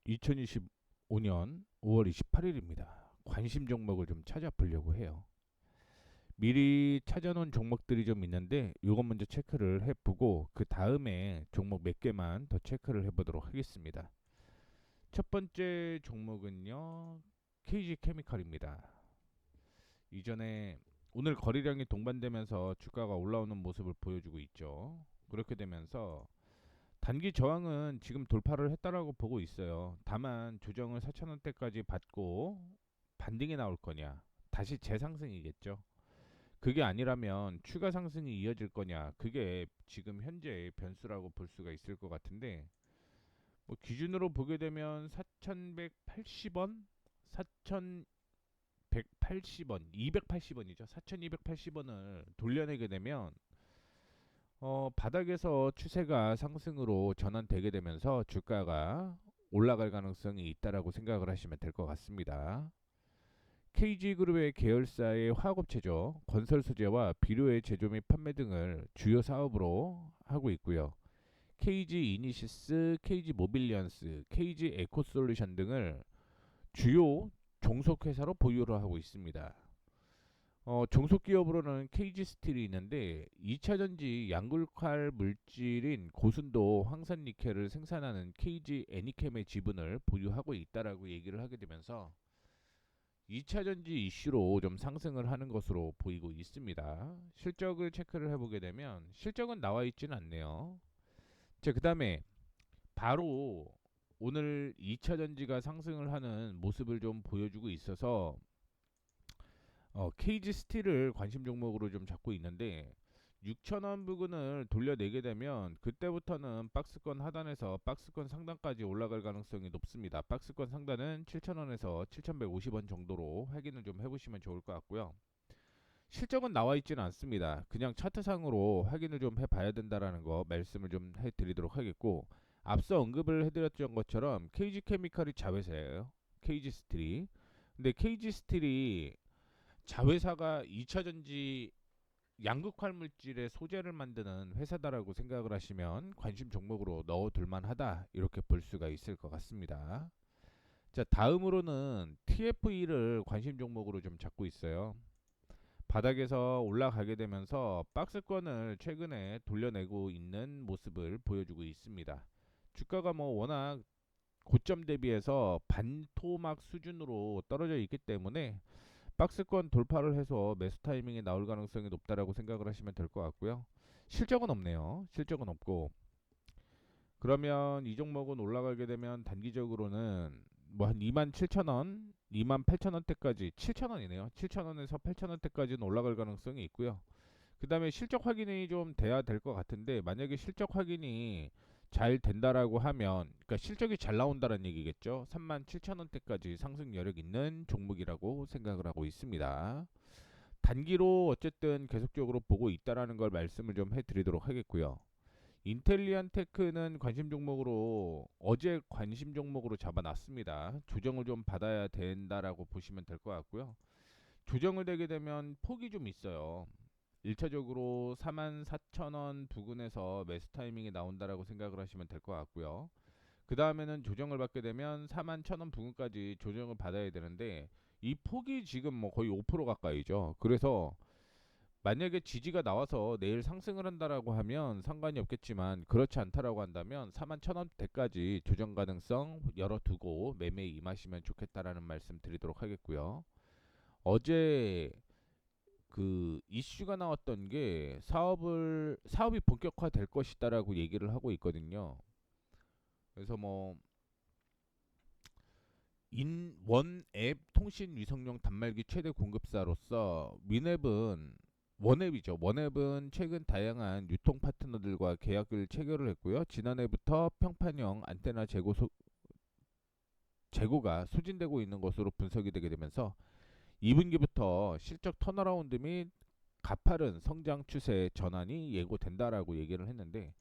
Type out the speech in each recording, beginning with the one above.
2025년 5월 28일입니다. 관심 종목을 좀 찾아보려고 해요. 미리 찾아놓은 종목들이 좀 있는데 이것 먼저 체크를 해보고 그 다음에 종목 몇 개만 더 체크를 해보도록 하겠습니다. 첫 번째 종목은요, KG케미칼입니다. 이전에 오늘 거래량이 동반되면서 주가가 올라오는 모습을 보여주고 있죠. 그렇게 되면서 단기 저항은 지금 돌파를 했다라고 보고 있어요. 다만 조정을 4,000원대까지 받고 반등이 나올 거냐, 다시 재상승이겠죠. 그게 아니라면 추가 상승이 이어질 거냐, 그게 지금 현재의 변수라고 볼 수가 있을 것 같은데, 뭐 기준으로 보게 되면 4,180원, 4,180원, 280원이죠. 4,280원을 돌려내게 되면 바닥에서 추세가 상승으로 전환되게 되면서 주가가 올라갈 가능성이 있다라고 생각을 하시면 될 것 같습니다. KG그룹의 계열사의 화학업체죠. 건설 소재와 비료의 제조 및 판매 등을 주요 사업으로 하고 있고요. KG 이니시스, KG 모빌리언스, KG 에코솔루션 등을 주요 종속회사로 보유를 하고 있습니다. 종속 기업으로는 KG 스틸이 있는데 2차 전지 양극화 물질인 고순도 황산 니켈을 생산하는 KG 애니캠의 지분을 보유하고 있다라고 얘기를 하게 되면서 2차 전지 이슈로 좀 상승을 하는 것으로 보이고 있습니다. 실적을 체크를 해보게 되면 실적은 나와 있지는 않네요. 자, 그다음에 바로 오늘 2차 전지가 상승을 하는 모습을 좀 보여주고 있어서 KG 스틸을 관심 종목으로 좀 잡고 있는데 6,000원 부근을 돌려내게 되면 그때부터는 박스권 하단에서 박스권 상단까지 올라갈 가능성이 높습니다. 박스권 상단은 7,000원에서 7,150원 정도로 확인을 좀 해보시면 좋을 것 같고요. 실적은 나와 있지는 않습니다. 그냥 차트상으로 확인을 좀 해봐야 된다라는 거 말씀을 좀 해드리도록 하겠고, 앞서 언급을 해드렸던 것처럼 KG케미칼이 자회사예요. KG 스틸이. 근데 KG 스틸이 자회사가 2차 전지 양극화 물질의 소재를 만드는 회사다라고 생각을 하시면 관심 종목으로 넣어둘 만하다, 이렇게 볼 수가 있을 것 같습니다. 자, 다음으로는 TFE를 관심 종목으로 좀 잡고 있어요. 바닥에서 올라가게 되면서 박스권을 최근에 돌려내고 있는 모습을 보여주고 있습니다. 주가가 뭐 워낙 고점 대비해서 반토막 수준으로 떨어져 있기 때문에 박스권 돌파를 해서 매수 타이밍이 나올 가능성이 높다라고 생각을 하시면 될 것 같고요. 실적은 없네요. 실적은 없고, 그러면 이 종목은 올라가게 되면 단기적으로는 뭐 한 27,000원, 28,000원대까지, 7,000원이네요. 7,000원에서 8,000원대까지는 올라갈 가능성이 있고요. 그 다음에 실적 확인이 좀 돼야 될 것 같은데, 만약에 실적 확인이 잘 된다라고 하면, 그러니까 실적이 잘 나온다는 얘기겠죠. 37,000원대까지 상승 여력 있는 종목이라고 생각을 하고 있습니다. 단기로 어쨌든 계속적으로 보고 있다라는 걸 말씀을 좀 해드리도록 하겠고요. 인텔리안 테크는 관심 종목으로, 어제 관심 종목으로 잡아놨습니다. 조정을 좀 받아야 된다라고 보시면 될 것 같고요. 조정을 되게 되면 폭이 좀 있어요. 1차적으로 44,000원 부근에서 매수 타이밍이 나온다라고 생각을 하시면 될 것 같고요. 그 다음에는 조정을 받게 되면 41,000원 부근까지 조정을 받아야 되는데 이 폭이 지금 뭐 거의 5% 가까이죠. 그래서 만약에 지지가 나와서 내일 상승을 한다라고 하면 상관이 없겠지만, 그렇지 않다라고 한다면 41,000원대까지 조정 가능성 열어두고 매매에 임하시면 좋겠다라는 말씀 드리도록 하겠고요. 어제 그 이슈가 나왔던 게 사업이 본격화될 것이다라고 얘기를 하고 있거든요. 그래서 뭐 원앱 통신 위성용 단말기 최대 공급사로서 원앱은 최근 다양한 유통 파트너들과 계약을 체결을 했고요. 지난해부터 평판형 안테나 재고가 소진되고 있는 것으로 분석이 되게 되면서 2분기부터 실적 턴어라운드 및 가파른 성장 추세 전환이 예고된다라고 얘기를 했는데,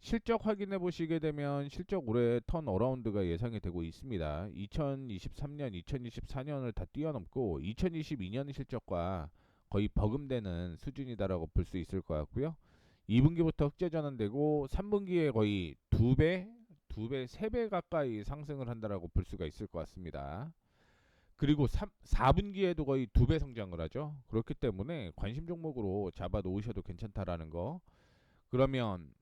실적 확인해 보시게 되면 실적 올해 턴어라운드가 예상이 되고 있습니다. 2023년, 2024년을 다 뛰어넘고 2022년 실적과 거의 버금되는 수준이다라고 볼 수 있을 것 같고요. 2분기부터 흑자 전환되고 3분기에 거의 2배, 3배 가까이 상승을 한다라고 볼 수가 있을 것 같습니다. 그리고 4분기에도 거의 2배 성장을 하죠. 그렇기 때문에 관심 종목으로 잡아 놓으셔도 괜찮다라는 거. 그러면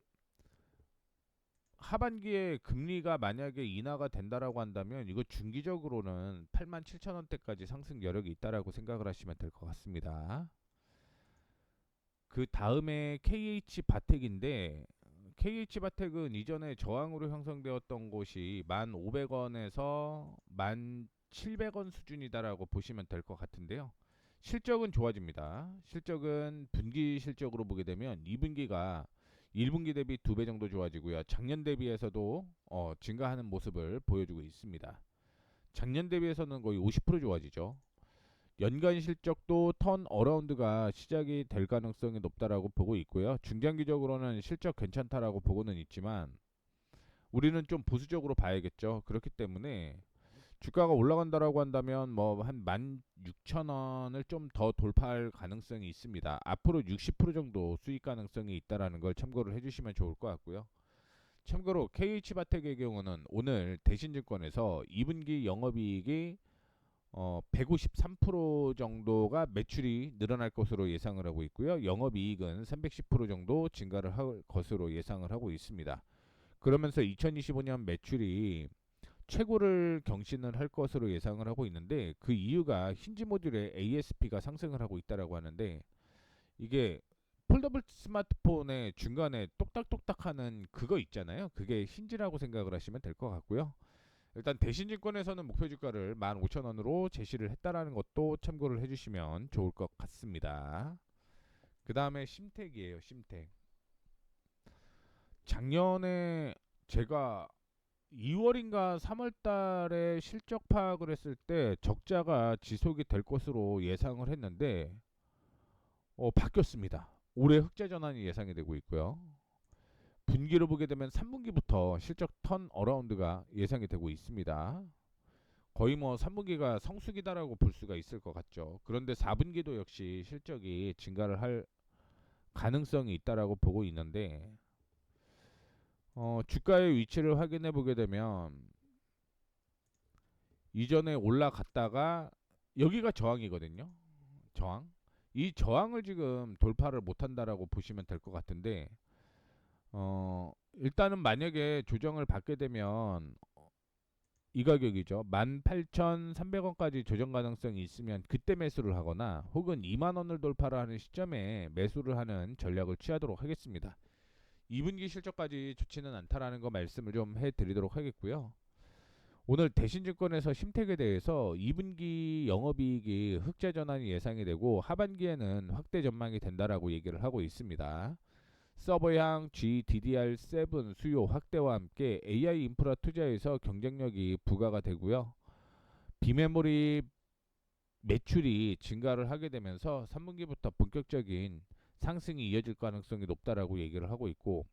하반기에 금리가 만약에 인하가 된다라고 한다면 이거 중기적으로는 87,000원대까지 상승 여력이 있다라고 생각을 하시면 될 것 같습니다. 그 다음에 KH바텍인데 KH바텍은 이전에 저항으로 형성되었던 곳이 1,500원에서 1,700원 수준이다라고 보시면 될 것 같은데요. 실적은 좋아집니다. 실적은 분기 실적으로 보게 되면 2분기가 1분기 대비 2배 정도 좋아지고요. 작년 대비해서도 증가하는 모습을 보여주고 있습니다. 작년 대비해서는 거의 50% 좋아지죠. 연간 실적도 턴 어라운드가 시작이 될 가능성이 높다라고 보고 있고요. 중장기적으로는 실적 괜찮다라고 보고는 있지만 우리는 좀 보수적으로 봐야겠죠. 그렇기 때문에 주가가 올라간다라고 한다면 뭐 한 16,000원을 좀 더 돌파할 가능성이 있습니다. 앞으로 60% 정도 수익 가능성이 있다라는 걸 참고를 해주시면 좋을 것 같고요. 참고로 KH바텍의 경우는 오늘 대신증권에서 2분기 영업이익이 153% 정도가 매출이 늘어날 것으로 예상을 하고 있고요. 영업이익은 310% 정도 증가를 할 것으로 예상을 하고 있습니다. 그러면서 2025년 매출이 최고를 경신을 할 것으로 예상을 하고 있는데 그 이유가 힌지 모듈의 ASP가 상승을 하고 있다라고 하는데 이게 폴더블 스마트폰의 중간에 똑딱똑딱하는 그거 있잖아요. 그게 힌지라고 생각을 하시면 될 것 같고요. 일단 대신증권에서는 목표 주가를 15,000원으로 제시를 했다라는 것도 참고를 해주시면 좋을 것 같습니다. 그 다음에 심택이에요. 심택. 작년에 제가 2월인가 3월 달에 실적 파악을 했을 때 적자가 지속이 될 것으로 예상을 했는데 바뀌었습니다. 올해 흑자 전환이 예상이 되고 있고요. 분기로 보게 되면 3분기부터 실적 턴 어라운드가 예상이 되고 있습니다. 거의 뭐 3분기가 성수기다라고 볼 수가 있을 것 같죠. 그런데 4분기도 역시 실적이 증가를 할 가능성이 있다라고 보고 있는데 주가의 위치를 확인해 보게 되면 이전에 올라갔다가 여기가 저항이거든요. 저항. 이 저항을 지금 돌파를 못한다라고 보시면 될 것 같은데 일단은 만약에 조정을 받게 되면 이 가격이죠. 18,300원까지 조정 가능성이 있으면 그때 매수를 하거나 혹은 2만 원을 돌파를 하는 시점에 매수를 하는 전략을 취하도록 하겠습니다. 2분기 실적까지 좋지는 않다라는 거 말씀을 좀 해드리도록 하겠고요. 오늘 대신증권에서 심택에 대해서 2분기 영업이익이 흑자 전환이 예상이 되고 하반기에는 확대 전망이 된다라고 얘기를 하고 있습니다. 서버향 GDDR7 수요 확대와 함께 AI 인프라 투자에서 경쟁력이 부과가 되고요. 비메모리 매출이 증가를 하게 되면서 3분기부터 본격적인 상승이 이어질 가능성이 높다라고 얘기를 하고 있고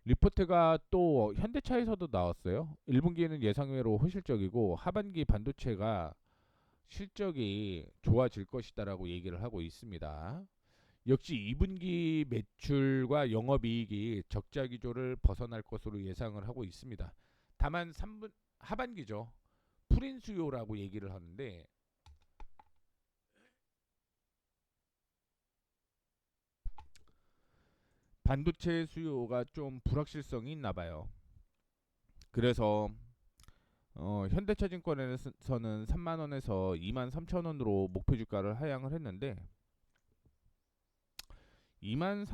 리포트가 또 현대차에서도 나왔어요. 1분기에는 예상외로 호실적이고 하반기 반도체가 실적이 좋아질 것이다라고 얘기를 하고 있습니다. 역시 2분기 매출과 영업이익이 적자 기조를 벗어날 것으로 예상을 하고 있습니다. 다만 3분 하반기죠. 풀인 수요라고 얘기를 하는데 반도체 수요가 좀 불확실성이 있나 봐요. 그래서 현대차증권에서는 3만 원에서 2만 3천 원으로 목표 주가를 하향을 했는데 2만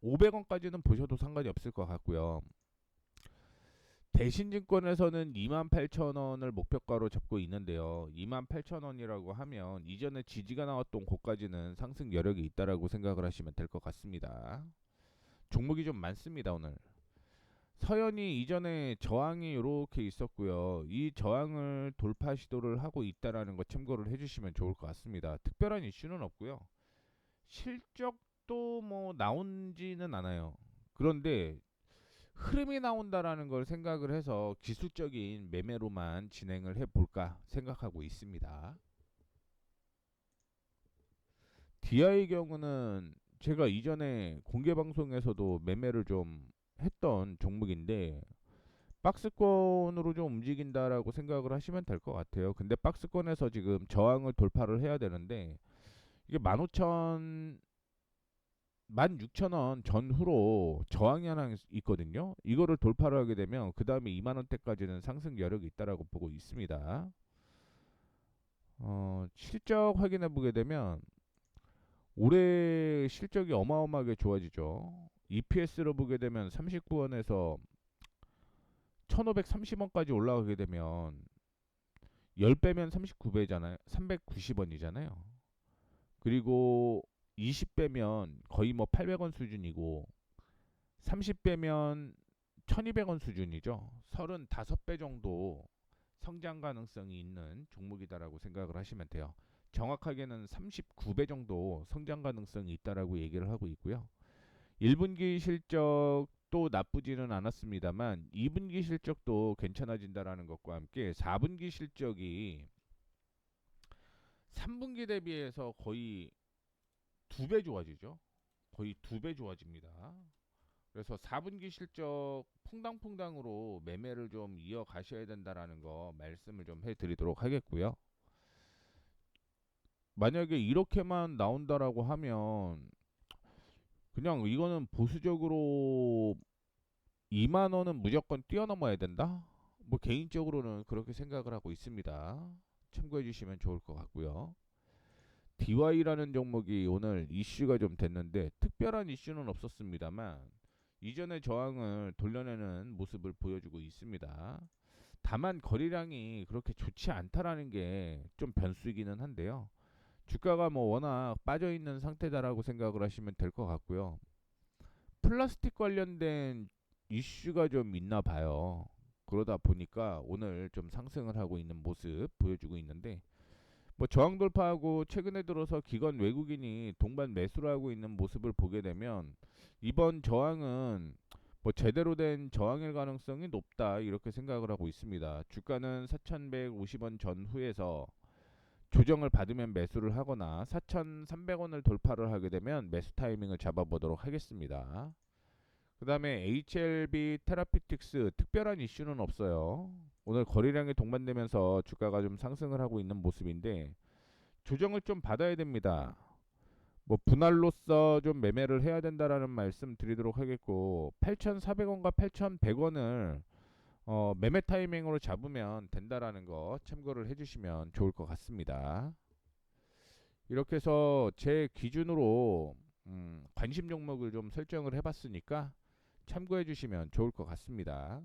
3,500원까지는 보셔도 상관이 없을 것 같고요. 대신증권에서는 28,000원을 목표가로 잡고 있는데요. 28,000원이라고 하면 이전에 지지가 나왔던 곳까지는 상승 여력이 있다라고 생각을 하시면 될 것 같습니다. 종목이 좀 많습니다 오늘. 서현이 이전에 저항이 이렇게 있었고요. 이 저항을 돌파 시도를 하고 있다라는 거 참고를 해주시면 좋을 것 같습니다. 특별한 이슈는 없고요. 실적도 뭐 나온지는 않아요. 그런데 흐름이 나온다라는 걸 생각을 해서 기술적인 매매로만 진행을 해볼까 생각하고 있습니다. 디아의 경우는 제가 이전에 공개 방송에서도 매매를 좀 했던 종목인데 박스권으로 좀 움직인다라고 생각을 하시면 될 것 같아요. 근데 박스권에서 지금 저항을 돌파를 해야 되는데 이게 15,000 16,000원 전후로 저항이 하나 있거든요. 이거를 돌파를 하게 되면 그 다음에 2만 원대까지는 상승 여력이 있다라고 보고 있습니다. 실적 확인해 보게 되면 올해 실적이 어마어마하게 좋아지죠. EPS로 보게 되면 39원에서 1,530원까지 올라가게 되면 10배면 39배잖아요. 390원이잖아요. 그리고 20배면 거의 뭐 800원 수준이고 30배면 1200원 수준이죠. 35배 정도 성장 가능성이 있는 종목이다라고 생각을 하시면 돼요. 정확하게는 39배 정도 성장 가능성이 있다라고 얘기를 하고 있고요. 1분기 실적도 나쁘지는 않았습니다만 2분기 실적도 괜찮아진다라는 것과 함께 4분기 실적이 3분기 대비해서 거의 2배 좋아지죠. 거의 2배 좋아집니다. 그래서 4분기 실적 퐁당퐁당으로 매매를 좀 이어가셔야 된다라는 거 말씀을 좀 해드리도록 하겠고요. 만약에 이렇게만 나온다라고 하면 그냥 이거는 보수적으로 2만 원은 무조건 뛰어넘어야 된다. 뭐 개인적으로는 그렇게 생각을 하고 있습니다. 참고해 주시면 좋을 것 같고요. DY라는 종목이 오늘 이슈가 좀 됐는데 특별한 이슈는 없었습니다만 이전의 저항을 돌려내는 모습을 보여주고 있습니다. 다만 거래량이 그렇게 좋지 않다라는 게 좀 변수이기는 한데요. 주가가 뭐 워낙 빠져 있는 상태다라고 생각을 하시면 될 것 같고요. 플라스틱 관련된 이슈가 좀 있나 봐요. 그러다 보니까 오늘 좀 상승을 하고 있는 모습 보여주고 있는데 뭐 저항 돌파하고 최근에 들어서 기관 외국인이 동반 매수를 하고 있는 모습을 보게 되면 이번 저항은 뭐 제대로 된 저항일 가능성이 높다 이렇게 생각을 하고 있습니다. 주가는 4,150원 전후에서 조정을 받으면 매수를 하거나 4,300원을 돌파를 하게 되면 매수 타이밍을 잡아보도록 하겠습니다. 그 다음에 HLB 테라피틱스 특별한 이슈는 없어요. 오늘 거래량이 동반되면서 주가가 좀 상승을 하고 있는 모습인데 조정을 좀 받아야 됩니다. 뭐 분할로서 좀 매매를 해야 된다라는 말씀 드리도록 하겠고 8,400원과 8,100원을 매매 타이밍으로 잡으면 된다라는 거 참고를 해주시면 좋을 것 같습니다. 이렇게 해서 제 기준으로 관심 종목을 좀 설정을 해봤으니까 참고해 주시면 좋을 것 같습니다.